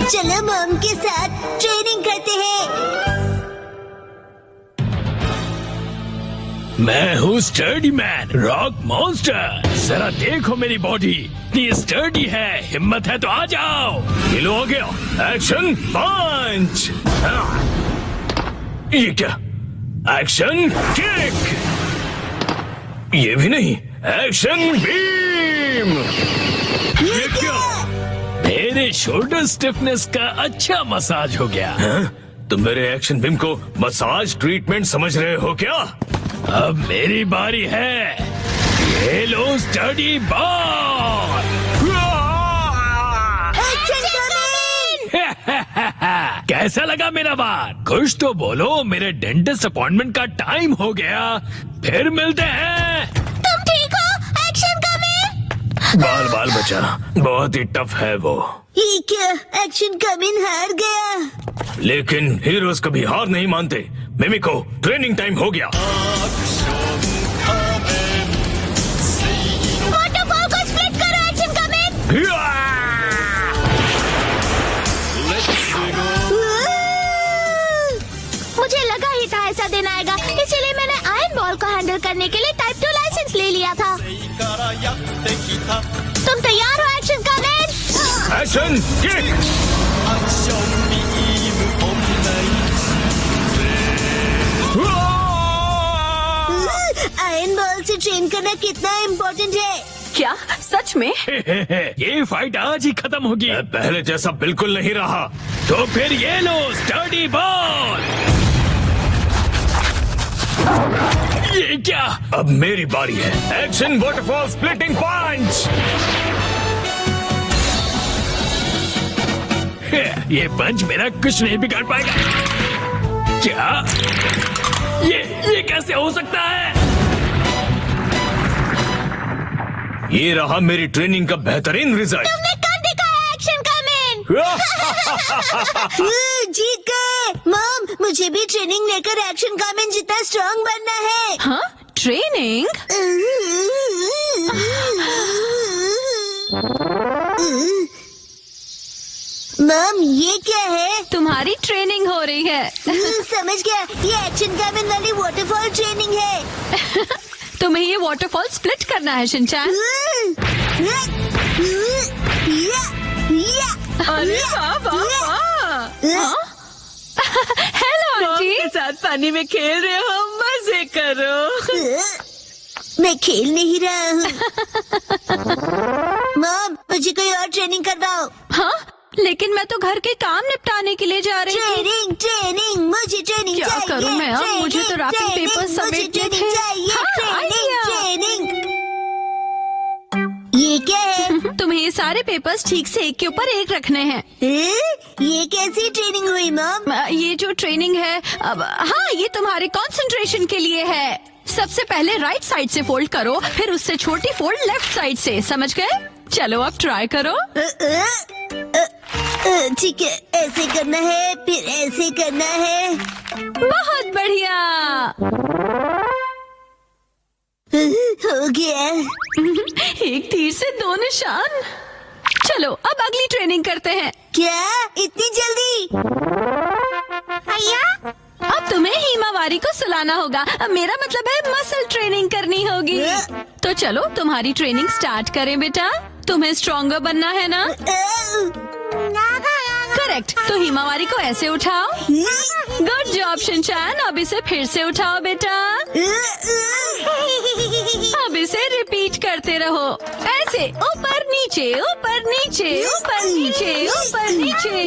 चलो मॉम के साथ ट्रेनिंग करते हैं। मैं हूँ स्टर्डी मैन, रॉक मॉन्स्टर। जरा देखो मेरी बॉडी कितनी स्टर्डी है। हिम्मत है तो आ जाओ। ये लो आ गया। एक्शन पंच। ये क्या? Action kick. ये भी नहीं। Action beam. ये क्या? मेरे शोल्डर स्टिफनेस का अच्छा मसाज हो गया। तुम मेरे एक्शन बीम को मसाज ट्रीटमेंट समझ रहे हो क्या? अब मेरी बारी है। ये लो स्टडी बॉल। कैसा लगा मेरा बार? कुछ तो बोलो। मेरे डेंटिस्ट अपॉइंटमेंट का टाइम हो गया। फिर मिलते हैं। तुम ठीक हो? Action coming. बाल बाल बचा, बहुत ही टफ है वो। ये क्या? एक्शन कमिंग हार गया। लेकिन हीरोज कभी हार नहीं मानते। मिमिको, ट्रेनिंग टाइम हो गया। वाटरफॉल को स्प्लिट करो। Action coming. मुझे लगा ही था ऐसा दिन आएगा, इसीलिए मैंने आयरन बॉल को हैंडल करने के लिए टाइप 2 लाइसेंस ले लिया था। तुम तैयार हो? Action coming. Action kick. Iron ball से ट्रेन करना कितना इम्पोर्टेंट है। क्या सच में? ये फाइट आज ही खत्म होगी। पहले जैसा बिल्कुल नहीं रहा। तो फिर ये लो स्टडी बॉल। ये क्या? अब मेरी बारी है। एक्शन वाटरफॉल स्प्लिटिंग पंच। ये पंच मेरा कुछ नहीं बिगाड़ पाएगा। क्या? ये कैसे हो सकता है? ये रहा मेरी ट्रेनिंग का बेहतरीन रिजल्ट। तुमने कर दिखाया। Action coming. जीत गए। मॉम, मुझे भी ट्रेनिंग लेकर एक्शन कमिंग जितना स्ट्रॉन्ग बनना है। हाँ, ट्रेनिंग? मॉम, ये क्या है? तुम्हारी ट्रेनिंग हो रही है। समझ गया, ये एक्शन कमिंग वाली वाटरफॉल ट्रेनिंग है। तुम्हें ये वाटरफॉल स्प्लिट करना है शिनचैन। अरे वाह वाह वाह। Hello aunty. के साथ पानी में खेल रहे हो, मजे करो। मैं खेल नहीं रहा हूँ। मॉम, मुझे कोई और ट्रेनिंग करवाओ। हाँ, लेकिन मैं तो घर के काम निपटाने के लिए जा रही हूँ। ट्रेनिंग ट्रेनिंग, मुझे ट्रेनिंग क्या चाहिए। करूँ मैं अब? मुझे तो रैपिंग पेपर समेटने थे। हाँ, आइडिया। ट्रेनिंग। ये क्या है? तुम्हें ये सारे पेपर्स ठीक से एक के ऊपर एक रखने हैं। ये कैसी ट्रेनिंग हुई मॉम? ये जो ट्रेनिंग है अब, हाँ, ये तुम्हारे कंसंट्रेशन के लिए है। सबसे पहले राइट साइड से फोल्ड करो, फिर उससे छोटी फोल्ड लेफ्ट साइड से। समझ गए? चलो अब ट्राई करो। ठीक है, ऐसे करना है, फिर ऐसे करना है। बहुत बढ़िया। हो गया। एक तीर से दो निशान। चलो अब अगली ट्रेनिंग करते हैं। क्या इतनी जल्दी? भैया, अब तुम्हें हिमावारी को सुलाना होगा। अब मेरा मतलब है मसल ट्रेनिंग करनी होगी। तो चलो तुम्हारी ट्रेनिंग स्टार्ट करें बेटा। तुम्हें स्ट्रॉन्गर बनना है ना? करेक्ट। तो हिमावारी को ऐसे उठाओ। Good job Shinchan. अब इसे फिर से उठाओ बेटा। अब इसे रिपीट करते रहो। ऐसे ऊपर नीचे ऊपर नीचे ऊपर नीचे ऊपर नीचे।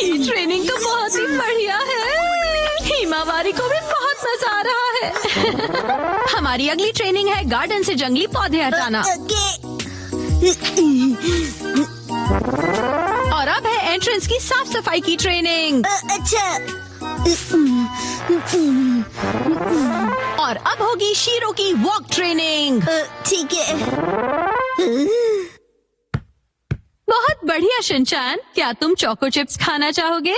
ये ट्रेनिंग तो बहुत ही बढ़िया है। हिमावारी को भी बहुत मजा आ रहा है। हमारी अगली ट्रेनिंग है गार्डन से जंगली पौधे हटाना। और अब है एंट्रेंस की साफ सफाई की ट्रेनिंग। अच्छा। और अब होगी शीरो की वॉक ट्रेनिंग। ठीक है। बहुत बढ़िया शिनचैन। क्या तुम चोको चिप्स खाना चाहोगे?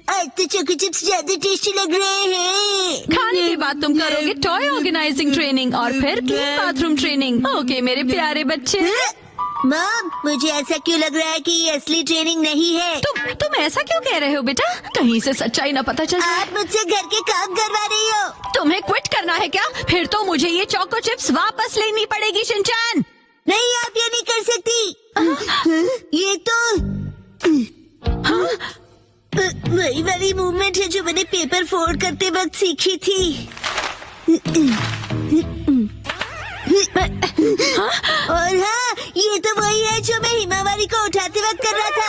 आज तो चोको चिप्स ज्यादा टेस्टी लग रहे हैं। खाने के बाद तुम करोगे टॉय ऑर्गेनाइजिंग ट्रेनिंग और फिर क्लीन बाथरूम ट्रेनिंग। ओके मेरे प्यारे बच्चे। मॉम, मुझे ऐसा क्यों लग रहा है कि ये असली ट्रेनिंग नहीं है? तुम ऐसा क्यों कह रहे हो बेटा? कहीं से सच्चाई न पता चल जाए। आप मुझसे घर के काम करवा रही हो। तुम्हें क्विट करना है क्या? फिर तो मुझे ये चोको चिप्स वापस लेनी पड़ेगी शिनचैन। नहीं, आप ये नहीं कर सकती। ये तो वही वाली मूवमेंट है जो मैंने पेपर फोल्ड करते वक्त सीखी थी। और हाँ, ये तो वही है जो मैं हिमावारी को उठाते वक्त कर रहा था।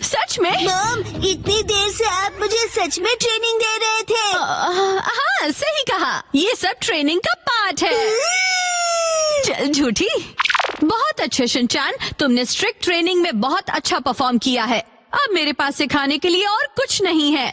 सच में? मॉम, इतनी देर से आप मुझे सच में ट्रेनिंग दे रहे थे। हाँ, सही कहा। ये सब ट्रेनिंग का पार्ट है। चल झूठी। बहुत अच्छे शिनचैन, तुमने स्ट्रिक्ट ट्रेनिंग में बहुत अच्छा परफॉर्म किया है। अब मेरे पास सिखाने के लिए और कुछ नहीं है।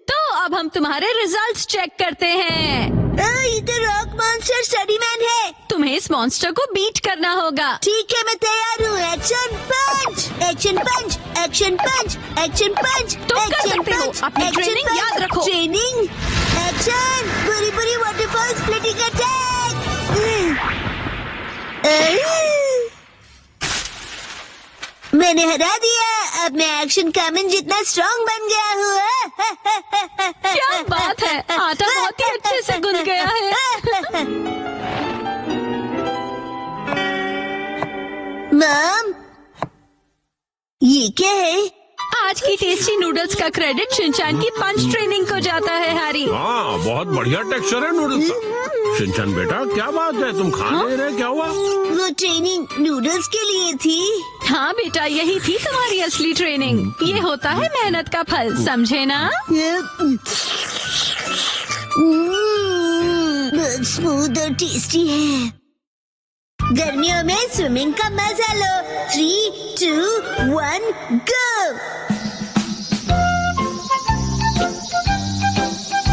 तो अब हम तुम्हारे रिजल्ट्स चेक करते हैं। ये तो रॉक मॉन्स्टर स्टडी मैन है। तुम्हें इस मॉन्स्टर को बीट करना होगा। ठीक है, मैं तैयार हूँ। एक्शन पंच, एक्शन पंच, एक्शन पंच, एक्शन पंच। तुम कर सकते हो। अपनी ट्रेनिंग याद रखो। ट्रेनिंग, एक्शन, बुरी बुरी वाटरफॉल स्प्लिटिंग अटैक। मैंने हरा दिया। अब मैं एक्शन कामिन जितना स्ट्रांग बन गया हूँ। क्या बात है, आटा बहुत ही अच्छे से गुन गया है। मॉम, ये क्या है? आज की टेस्टी नूडल्स का क्रेडिट शिनचैन की पंच ट्रेनिंग को जाता है हैरी। हाँ, बहुत बढ़िया टेक्सचर है नूडल्स का। शिनचैन बेटा, क्या बात है, तुम खा नहीं रहे, क्या हुआ? वो ट्रेनिंग नूडल्स के लिए थी। हाँ बेटा, यही थी तुम्हारी असली ट्रेनिंग। ये होता है मेहनत का फल, समझे ना? बहुत स्मूथ और टेस्टी है। गर्मियों में स्विमिंग का मजा लो। 3, 2, 1, गो।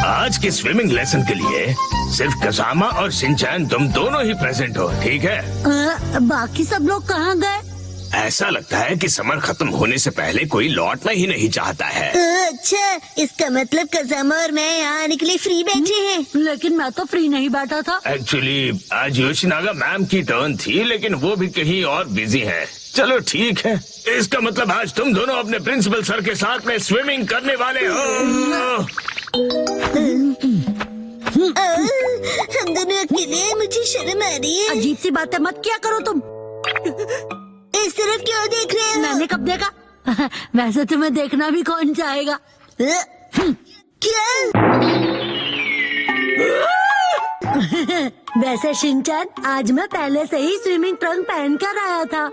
आज के स्विमिंग लेसन के लिए सिर्फ कसामा और शिनचैन तुम दोनों ही प्रेजेंट हो, ठीक है? बाकी सब लोग कहाँ गए? ऐसा लगता है कि समर खत्म होने से पहले कोई लौटना ही नहीं चाहता है। अच्छा, इसका मतलब कसामा और मैं यहाँ आने के लिए फ्री बैठे हैं। लेकिन मैं तो फ्री नहीं बैठा था। एक्चुअली आज योशिनागा मैम की टर्न थी, लेकिन वो भी कहीं और बिजी है। चलो ठीक है, इसका मतलब आज तुम दोनों अपने प्रिंसिपल सर के साथ में स्विमिंग करने वाले हो। हम दोनों अकेले हैं, मुझे शर्म आ रही है। अजीब सी बातें मत किया करो तुम। इस तरफ क्यों देख रहे हो? मैंने कब देखा? वैसे तुम्हें देखना भी कौन चाहेगा। क्या? वैसे शिनचैन, आज मैं पहले से ही स्विमिंग ट्रंक पहन कर आया था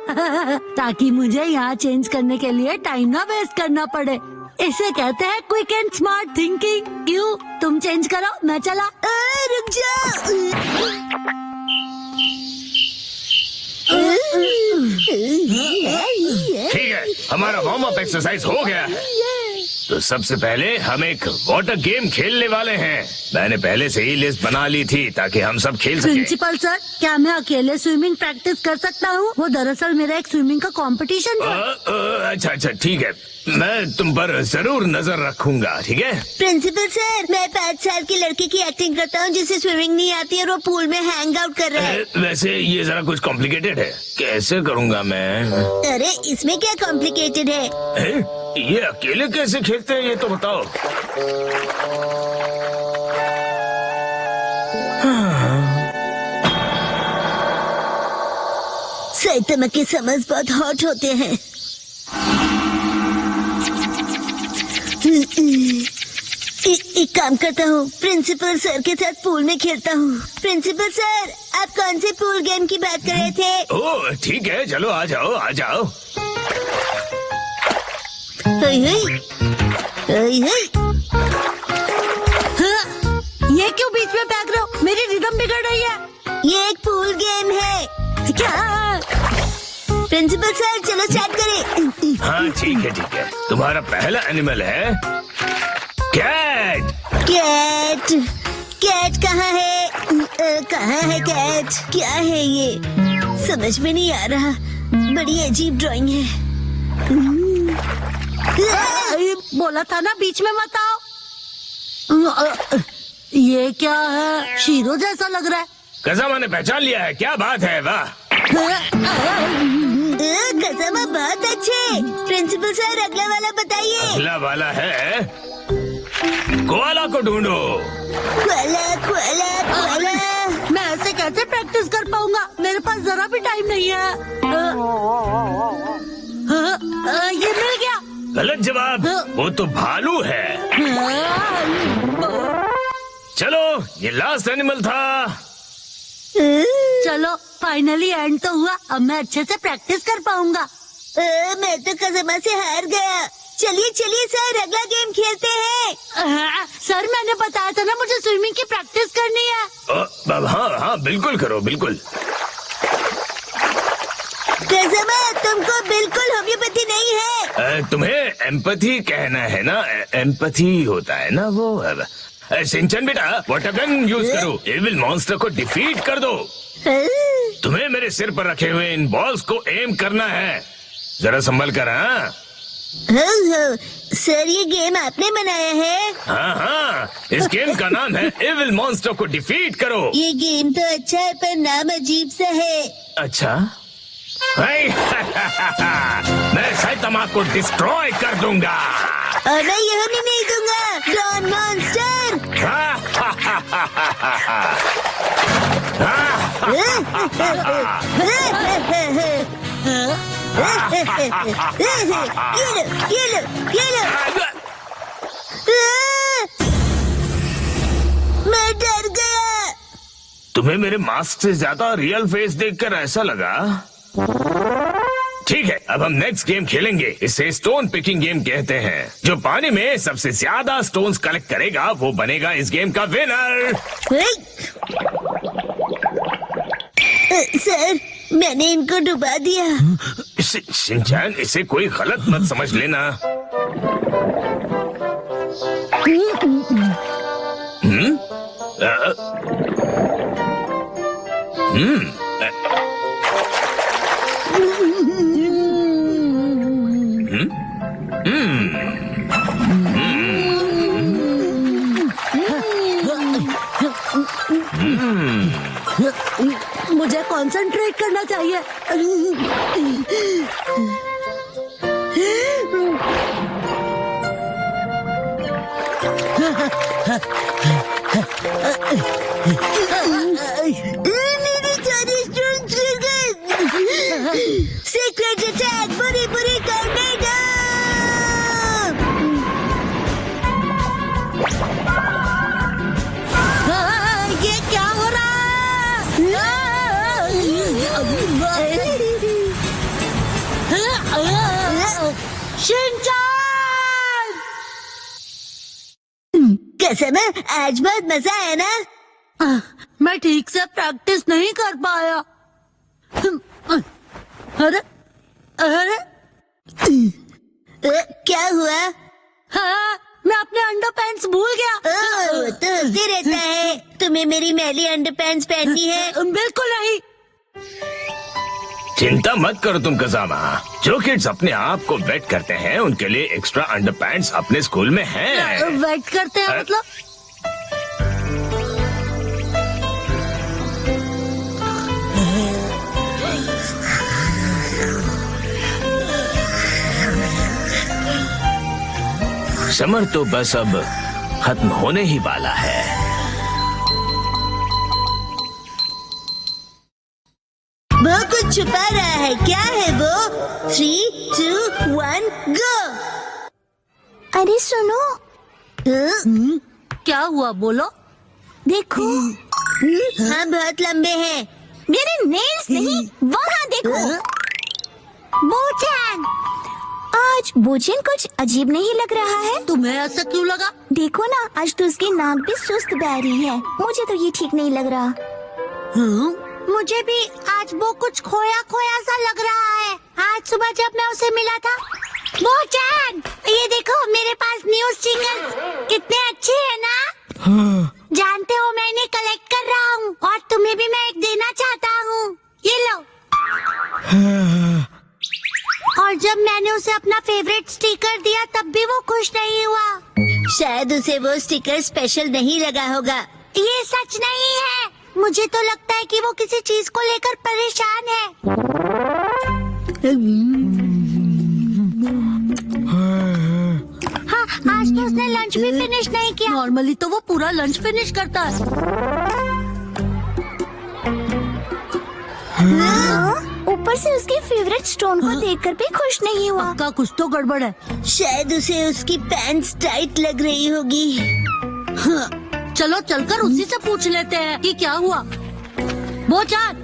ताकि मुझे यहाँ चेंज करने के लिए टाइम ना वेस्ट करना पड़े। इसे कहते हैं क्विक एंड स्मार्ट थिंकिंग। क्यों, तुम चेंज करो, मैं चला। रुक जाओ। ठीक है, हमारा वार्म अप एक्सरसाइज हो गया है। तो सबसे पहले हम एक वाटर गेम खेलने वाले हैं। मैंने पहले से ही लिस्ट बना ली थी ताकि हम सब खेल सकें। प्रिंसिपल सर, क्या मैं अकेले स्विमिंग प्रैक्टिस कर सकता हूँ? वो दरअसल मेरा एक स्विमिंग का कंपटीशन है। अच्छा ठीक है, मैं तुम पर जरूर नजर रखूंगा, ठीक है? प्रिंसिपल सर, मैं 5 साल के लड़के की एक्टिंग करता हूँ जिसे स्विमिंग नहीं आती और वो पूल में हैंग आउट कर रहा है। वैसे ये जरा कुछ कॉम्प्लिकेटेड है, कैसे करूँगा मैं? अरे इसमें क्या कॉम्प्लिकेटेड है? ये अकेले कैसे खेलते हैं, ये तो बताओ। साइतामा के समर्स बहुत हॉट होते हैं। एक काम करता हूँ, प्रिंसिपल सर के साथ पूल में खेलता हूँ। प्रिंसिपल सर, आप कौन से पूल गेम की बात कर रहे थे? ओह ठीक है, चलो आ जाओ आ जाओ। ये क्यों बीच में फेंक रहे हो? मेरी रिदम बिगड़ रही है। ये एक पूल गेम है। क्या? प्रिंसिपल सर, चलो स्टार्ट करें। हाँ ठीक है। तुम्हारा पहला एनिमल है कैट। कैट? कैट कहाँ है? कहाँ है कैट? क्या है ये? समझ में नहीं आ रहा। बड़ी अजीब ड्राइंग है। बोला था ना बीच में मत आओ। ये क्या है? शीरो जैसा लग रहा है। कसामा ने पहचान लिया है, क्या बात है, वाह। कसम बहुत अच्छे। प्रिंसिपल सर अगला वाला बताइए। अगला वाला है कोआला को ढूंढो। Cola Cola Cola. मैं ऐसे कैसे प्रैक्टिस कर पाऊंगा? मेरे पास जरा भी टाइम नहीं है। ये मिल गया। गलत जवाब, वो तो भालू है। चलो ये लास्ट एनिमल था। चलो फाइनली एंड तो हुआ। अब मैं अच्छे से प्रैक्टिस कर पाऊंगा। मैं तो कसम से हार गया। चलिए चलिए सर अगला गेम खेलते हैं। सर मैंने बताया था ना मुझे स्विमिंग की प्रैक्टिस करनी है। हाँ हाँ बिल्कुल करो बिल्कुल। कसम तुमको बिल्कुल होम्योपैथी नहीं है। तुम्हें एम्पैथी कहना है ना? एम्पैथी होता है ना वो। सिंचन बेटा वाटर गन यूज करो। एविल मॉन्स्टर को डिफीट कर दो। तुम्हें मेरे सिर पर रखे हुए इन बॉल्स को एम करना है। जरा संभल कर। हाँ सर ये गेम आपने बनाया है? हाँ हाँ, इस गेम का नाम है एविल मॉन्स्टर को डिफीट करो। ये गेम तो अच्छा है पर नाम अजीब सा है। अच्छा मैं साइतामा को डिस्ट्रॉय कर दूंगा। और मैं यह नहीं दूंगा। Don monster. ये लो। मैं डर गया। तुम्हें मेरे मास्क से ज्यादा रियल फेस देखकर ऐसा लगा? ठीक है, अब हम नेक्स्ट गेम खेलेंगे। इसे स्टोन पिकिंग गेम कहते हैं। जो पानी में सबसे ज्यादा स्टोन्स कलेक्ट करेगा वो बनेगा इस गेम का विनर। सर मैंने इनको डुबा दिया। शिनचैन इसे कोई गलत मत समझ लेना। मुझे कंसंट्रेट करना चाहिए। मेरी सारी स्टोन्स गिर गए। सीक्रेट अटैक बुरी बुरी करने दो। ये क्या हो रहा है? शिनचान! कसम आज बहुत मजा आया ना। मैं ठीक से प्रैक्टिस नहीं कर पाया। अरे अरे क्या हुआ? हाँ, मैं अपने अंडरपैंट्स भूल गया। तो होते रहता है। तुम्हें मेरी मैली अंडरपैंट्स पहननी है? बिल्कुल नहीं। चिंता मत करो तुम कजामा। जो किड्स अपने आप को वेट करते हैं उनके लिए एक्स्ट्रा अंडरपैंट्स अपने स्कूल में हैं। वेट करते हैं मतलब? समर तो बस अब खत्म होने ही वाला है। वो कुछ छुपा रहा है। क्या है वो? 3, 2, 1 गो। अरे सुनो। क्या हुआ बोलो? देखो। हाँ बहुत लंबे हैं। मेरे नेल्स नहीं, वहाँ देखो। बोचैन। आज बोचैन कुछ अजीब नहीं लग रहा है। तुम्हें ऐसा क्यों लगा? देखो ना, आज तो उसकी नाक भी सुस्त बह रही है। मुझे तो ये ठीक नहीं लग रहा। मुझे भी आज वो कुछ खोया खोया सा लग रहा है। आज सुबह जब मैं उसे मिला था। बोचैन, ये देखो मेरे पास न्यू स्टिकर्स कितने अच्छे हैं ना। जानते हो मैं इन्हें कलेक्ट कर रहा हूँ और तुम्हें भी मैं एक देना चाहता हूँ। ये लो। और जब मैंने उसे अपना फेवरेट स्टिकर दिया तब भी वो खुश नहीं हुआ। शायद उसे वो स्टिकर स्पेशल नहीं लगा होगा। ये सच नहीं है। मुझे तो लगता है कि वो किसी चीज को लेकर परेशान है। हाँ, आज तो उसने लंच भी फिनिश नहीं किया। नॉर्मली तो वो पूरा लंच फिनिश करता है। ऊपर से उसके फेवरेट स्टोन को देखकर भी खुश नहीं हुआ। पक्का कुछ तो गड़बड़ है। शायद उसे उसकी पैंट्स टाइट लग रही होगी। चलो चलकर उसी से पूछ लेते हैं कि क्या हुआ। वो चार,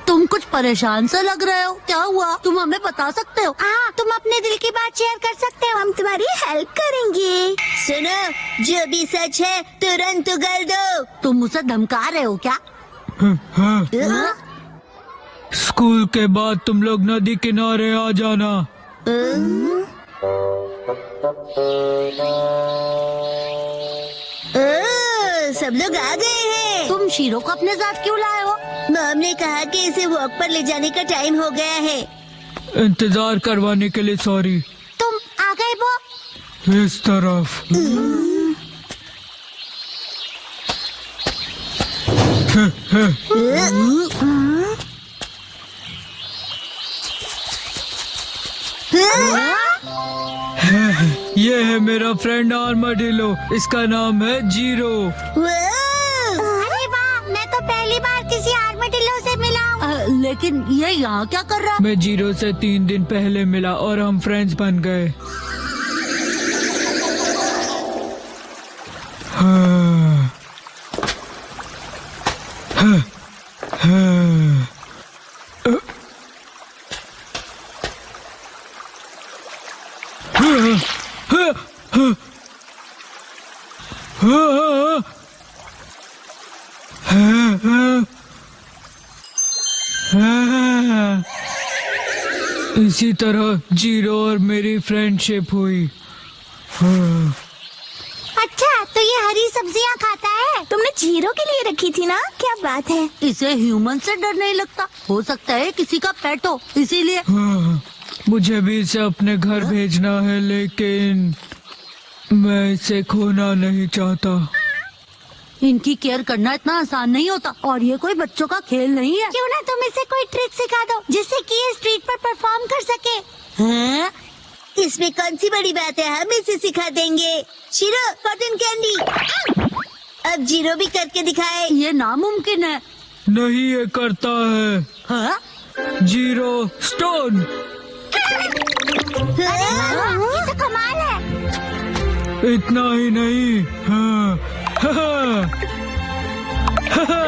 तुम कुछ परेशान सा लग रहे हो, क्या हुआ? तुम हमें बता सकते हो? हाँ, तुम अपने दिल की बात शेयर कर सकते हो, हम तुम्हारी हेल्प करेंगे। सुनो, जो भी सच है तुरंत उगल दो। तुम उसे धमका रहे हो क्या? हाँ? स्कूल के बाद तुम लोग नदी किनारे आ जाना। सब लोग आ गए हैं। तुम शीरो को अपने साथ क्यों लाए हो? मॉम ने कहा कि इसे वॉक पर ले जाने का टाइम हो गया है। इंतजार करवाने के लिए सॉरी। तुम आ गए वो? इस तरफ। ये है मेरा फ्रेंड आर्माडिलो, इसका नाम है जीरो। अरे वाह, मैं तो पहली बार किसी आर्माडिलो से मिला हूँ। लेकिन ये यहाँ क्या कर रहा है? मैं जीरो से 3 दिन पहले मिला और हम फ्रेंड्स बन गए। इसी तरह जीरो और मेरी फ्रेंडशिप हुई। अच्छा, तो ये हरी सब्जियाँ खाता है? तुमने जीरो के लिए रखी थी ना? क्या बात है। इसे ह्यूमन से डर नहीं लगता? हो सकता है किसी का पेट हो, इसीलिए। मुझे भी इसे अपने घर भेजना है, लेकिन मैं इसे खोना नहीं चाहता। इनकी केयर करना इतना आसान नहीं होता, और ये कोई बच्चों का खेल नहीं है। क्यों ना तुम इसे कोई ट्रिक सिखा दो जिससे कि ये स्ट्रीट पर परफॉर्म कर सके। हैं? इसमें कौन सी बड़ी बात है, हम इसे सिखा देंगे। Shero, cotton candy. अब जीरो भी करके दिखाए। ये नामुमकिन है। नहीं, ये करता है। हाँ? Zero stone. ये तो कमाल है। इतना ही नहीं। हाँ, हाँ, हाँ,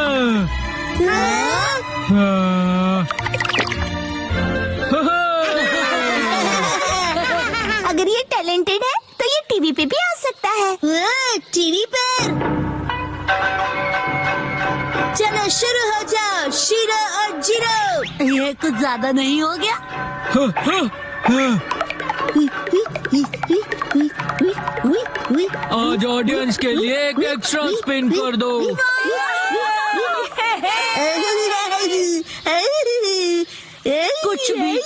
अगर ये टैलेंटेड है तो ये टीवी पे भी आ सकता है। टीवी पर? चलो शुरू हो जाओ, शीरो और जीरो। ये कुछ ज्यादा नहीं हो गया? आज ऑडियंस के लिए एक एक्स्ट्रा स्पिन कर दो। कुछ भी।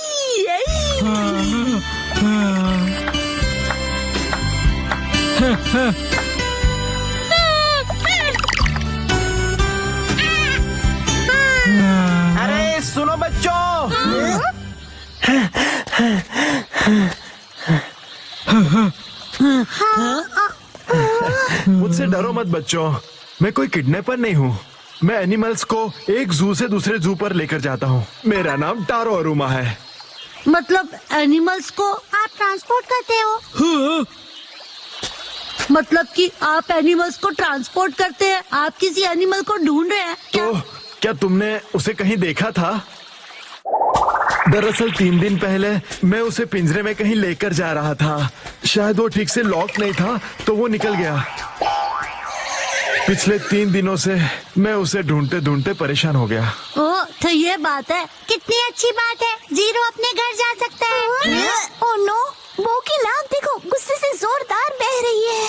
अरे सुनो बच्चों, मुझसे डरो मत बच्चों, मैं कोई किडनैपर नहीं हूँ। मैं एनिमल्स को एक जू से दूसरे जू पर लेकर जाता हूँ। मेरा नाम टारो अरुमा है। मतलब एनिमल्स को आप ट्रांसपोर्ट करते हो? मतलब कि आप एनिमल्स को ट्रांसपोर्ट करते हैं? आप किसी एनिमल को ढूंढ रहे हैं क्या? तो क्या तुमने उसे कहीं देखा था? दरअसल 3 दिन पहले मैं उसे पिंजरे में कहीं लेकर जा रहा था। शायद वो ठीक से लॉक नहीं था तो वो निकल गया। पिछले 3 दिनों से मैं उसे ढूंढते ढूंढते परेशान हो गया। ओह, तो ये बात है। कितनी अच्छी बात है, जीरो अपने घर जा सकता है। ओह नो, वो की नाक देखो, गुस्से से जोरदार बह रही है।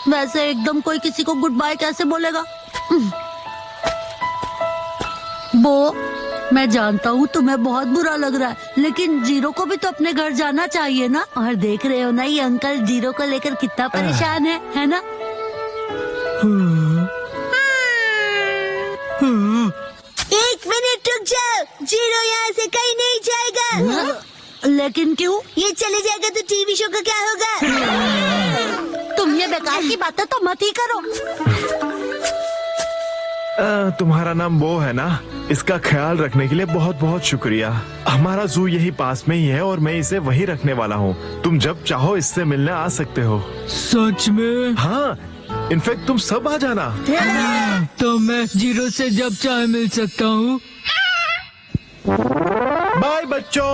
वैसे एकदम कोई किसी को गुड बाय कैसे बोलेगा? वो, मैं जानता हूँ तुम्हें बहुत बुरा लग रहा है, लेकिन जीरो को भी तो अपने घर जाना चाहिए ना। और देख रहे हो ना ये अंकल जीरो को लेकर कितना परेशान है ना? लेकिन क्यों? ये चले जाएगा तो टीवी शो का क्या होगा? तुम ये बेकार की बातें तो मत ही करो। तुम्हारा नाम वो है ना? इसका ख्याल रखने के लिए बहुत बहुत शुक्रिया। हमारा जू यही पास में ही है और मैं इसे वही रखने वाला हूँ। तुम जब चाहो इससे मिलने आ सकते हो। सच में? हाँ, इनफैक्ट तुम सब आ जाना। तो मैं जीरो से जब चाहे मिल सकता हूँ। बाय बच्चों।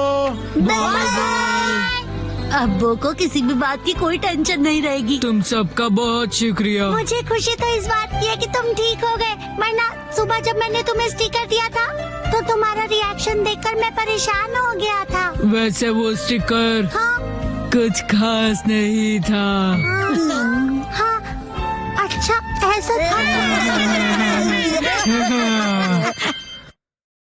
अब्बू को किसी भी बात की कोई टेंशन नहीं रहेगी। तुम सबका बहुत शुक्रिया। मुझे खुशी तो इस बात की है कि तुम ठीक हो गए, वरना सुबह जब मैंने तुम्हें स्टिकर दिया था तो तुम्हारा रिएक्शन देखकर मैं परेशान हो गया था। वैसे वो स्टिकर हाँ, कुछ खास नहीं था। हाँ, अच्छा ऐसा था।